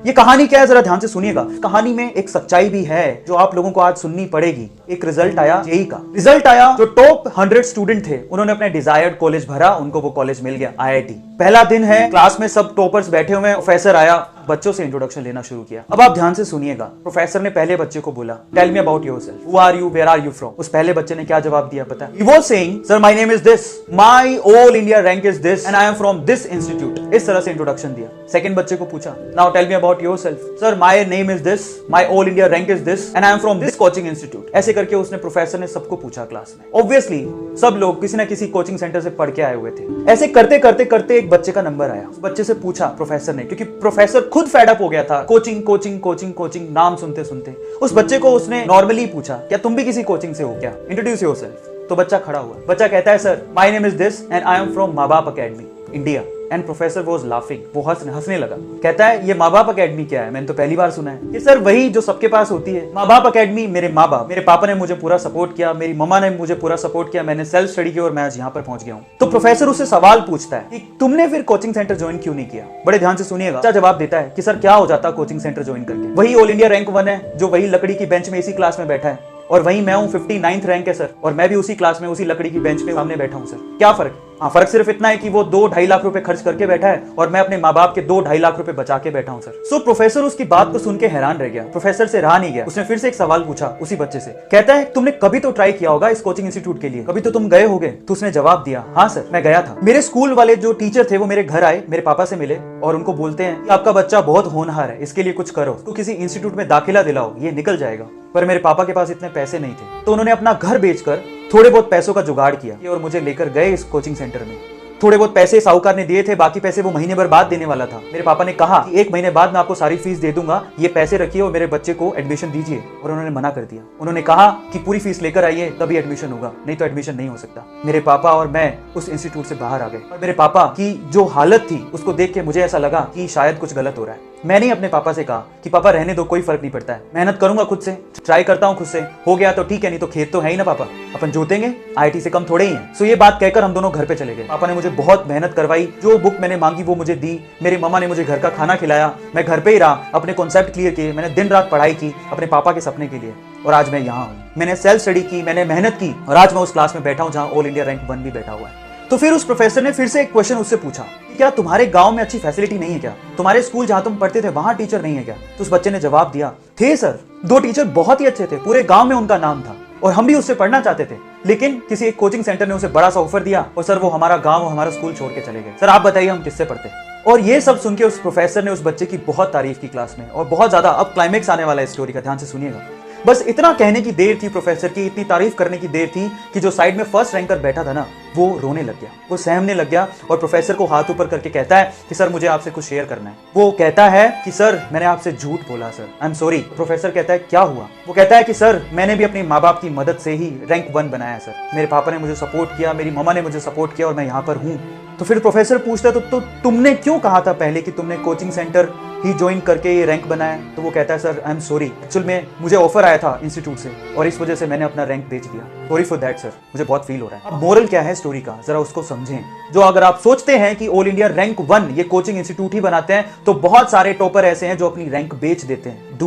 ये कहानी क्या है जरा ध्यान से सुनिएगा। कहानी में एक सच्चाई भी है जो आप लोगों को आज सुननी पड़ेगी। एक रिजल्ट आया जेईई का। रिजल्ट आया, जो टॉप 100 स्टूडेंट थे उन्होंने अपने डिजायर्ड कॉलेज भरा, उनको वो कॉलेज मिल गया, आईआईटी। पहला दिन है, क्लास में सब टॉपर्स बैठे हुए हैं। प्रोफेसर आया, बच्चों से इंट्रोडक्शन लेना शुरू किया। अब आप ध्यान से सुनिएगा। प्रोफेसर ने पहले बच्चे को बोला, tell me about yourself, who are you, where are you from. उस पहले बच्चे ने क्या जवाब दिया पता है? He was saying, sir my name is this, my all India rank is this and I am from this institute. इस तरह से इंट्रोडक्शन दिया। सेकंड बच्चे को पूछा, now tell me about yourself, sir my name is this, my all India rank is this and I am from this coaching institute. ऐसे करके उसने, प्रोफेसर ने सबको पूछा क्लास में। ऑब्वियसली सब लोग किसी ना किसी कोचिंग सेंटर से पढ़ के आए हुए थे। ऐसे करते करते करते एक बच्चे का नंबर आया। उस बच्चे से पूछा प्रोफेसर ने, क्योंकि प्रोफेसर खुद फेड अप हो गया था कोचिंग कोचिंग कोचिंग कोचिंग नाम सुनते सुनते। उस बच्चे को उसने नॉर्मली पूछा, क्या तुम भी किसी कोचिंग से हो क्या, इंट्रोड्यूस योरसेल्फ। तो बच्चा खड़ा हुआ। बच्चा कहता है, sir my name is this and I am from माँ बाप academy India. And professor was laughing, वो हंसने लगा। कहता है, ये माँ बाप अकेडमी क्या है, मैंने तो पहली बार सुना है। कि सर वही जो सबके पास होती है, माँ बाप अकेडमी। मेरे माँ बाप, मेरे पापा ने मुझे पूरा सपोर्ट किया, मेरी मम्मा ने मुझे पूरा सपोर्ट किया, मैंने सेल्फ स्टडी की और मैं आज यहाँ पर पहुंच गया हूँ। तो प्रोफेसर उससे सवाल पूछता है कि तुमने फिर कोचिंग सेंटर ज्वाइन क्यों नहीं किया। बड़े ध्यान से सुनिएगा। अच्छा जवाब देता है कि सर क्या हो जाता कोचिंग सेंटर ज्वाइन करके, वही ऑल इंडिया रैंक 1 है, जो वही लकड़ी की बेंच में इसी क्लास में बैठा है, और वहीं मैं हूं 59th रैंक है सर, और मैं भी उसी क्लास में उसी लकड़ी की बेंच पे सामने बैठा हूं सर। क्या फर्क? हाँ, फर्क सिर्फ इतना है कि वो 2-2.5 लाख रुपए खर्च करके बैठा है और मैं अपने माँ बाप के 2-2.5 लाख रुपए बचा के बैठा हूं सर। सो प्रोफेसर उसकी बात को सुन के हैरान रह गया। प्रोफेसर से रहा नहीं गया। उसने फिर से एक सवाल पूछा उसी बच्चे से। कहता है, तुमने कभी तो ट्राई किया होगा इस कोचिंग इंस्टीट्यूट के लिए, कभी तो तुम गए होगे। तो उसने जवाब दिया, हाँ सर मैं गया था। मेरे स्कूल वाले जो टीचर थे वो मेरे घर आए, मेरे पापा से मिले और उनको बोलते हैं कि आपका बच्चा बहुत होनहार है, इसके लिए कुछ करो, उसको किसी इंस्टीट्यूट में दाखिला दिलाओ, ये निकल जाएगा। पर मेरे पापा के पास इतने पैसे नहीं थे, तो उन्होंने अपना घर बेचकर थोड़े बहुत पैसों का जुगाड़ किया और मुझे लेकर गए इस कोचिंग सेंटर में। थोड़े बहुत पैसे साहूकार ने दिए थे, बाकी पैसे वो महीने भर बाद देने वाला था। मेरे पापा ने कहा कि 1 महीने बाद मैं आपको सारी फीस दे दूंगा, ये पैसे रखिए और मेरे बच्चे को एडमिशन दीजिए। और उन्होंने मना कर दिया। उन्होंने कहा कि पूरी फीस लेकर आइए तभी एडमिशन होगा, नहीं तो एडमिशन नहीं हो सकता। मेरे पापा और मैं उस इंस्टीट्यूट से बाहर आ गए और मेरे पापा की जो हालत थी उसको देख के मुझे ऐसा लगा कि शायद कुछ गलत हो रहा है। मैंने अपने पापा से कहा कि पापा रहने दो, कोई फर्क नहीं पड़ता है, मेहनत करूंगा खुद से, ट्राई करता हूं खुद से, हो गया तो ठीक है, नहीं तो खेत तो है ही ना पापा, अपन जोतेंगे, आईआईटी से कम थोड़े ही है। सो ये बात कहकर हम दोनों घर पे चले गए। पापा ने मुझे बहुत मेहनत करवाई, जो बुक मैंने मांगी वो मुझे दी, मेरी मम्मा ने मुझे घर का खाना खिलाया, मैं घर पे ही रहा, अपने कॉन्सेप्ट क्लियर किए, मैंने दिन रात पढ़ाई की अपने पापा के सपने के लिए, और आज मैं यहाँ हूँ। मैंने सेल्फ स्टडी की, मैंने मेहनत की और आज मैं उस क्लास में बैठा हूँ जहाँ ऑल इंडिया रैंक 1 भी बैठा हुआ है। तो फिर उस प्रोफेसर ने फिर से एक क्वेश्चन उससे पूछा, क्या तुम्हारे गांव में अच्छी फैसिलिटी नहीं है क्या, तुम्हारे स्कूल जहां तुम पढ़ते थे वहां टीचर नहीं है क्या। तो उस बच्चे ने जवाब दिया, थे सर, 2 टीचर बहुत ही अच्छे थे, पूरे गांव में उनका नाम था और हम भी उससे पढ़ना चाहते थे, लेकिन किसी एक कोचिंग सेंटर ने उसे बड़ा सा ऑफर दिया और सर वो हमारा गांव, हमारा स्कूल छोड़ के चले गए। सर आप बताइए हम किससे पढ़ते। और ये सब सुन के उस प्रोफेसर ने उस बच्चे की बहुत तारीफ की क्लास में, और बहुत ज्यादा। अब क्लाइमेक्स आने वाला है स्टोरी का, ध्यान से सुनिएगा। बस इतना कहने की देर थी प्रोफेसर की, इतनी तारीफ करने की देर थी कि जो साइड में फर्स्ट रैंकर बैठा था ना, वो रोने लग गया, वो सहमने लग गया और प्रोफेसर को हाथ ऊपर करके कहता है कि सर मुझे आपसे कुछ शेयर करना है। वो कहता है कि सर मैंने आपसे झूठ बोला sir, I am sorry. Professor कहता है क्या हुआ। वो कहता है कि सर मैंने भी अपने माँ बाप की मदद से ही रैंक 1 बनाया सर, मेरे पापा ने मुझे सपोर्ट किया, मेरी मम्मा ने मुझे सपोर्ट किया और मैं यहाँ पर हूँ। तो फिर प्रोफेसर पूछता है, तो तुमने क्यों कहा था पहले कि तुमने कोचिंग सेंटर ही ज्वाइन करके ये रैंक बनाया। तो वो कहता है, sir I am sorry, actual में मुझे ऑफर आया था इंस्टीट्यूट से और इस वजह से मैंने अपना रैंक बेच दिया, सॉरी फॉर दैट सर, मुझे बहुत फील हो रहा है। अब मोरल क्या है स्टोरी का, जरा उसको समझें। जो अगर आप सोचते हैं कि ऑल इंडिया रैंक 1 ये कोचिंग इंस्टीट्यूट ही बनाते हैं, तो बहुत सारे टॉपर ऐसे हैं जो अपनी रैंक बेच देते हैं।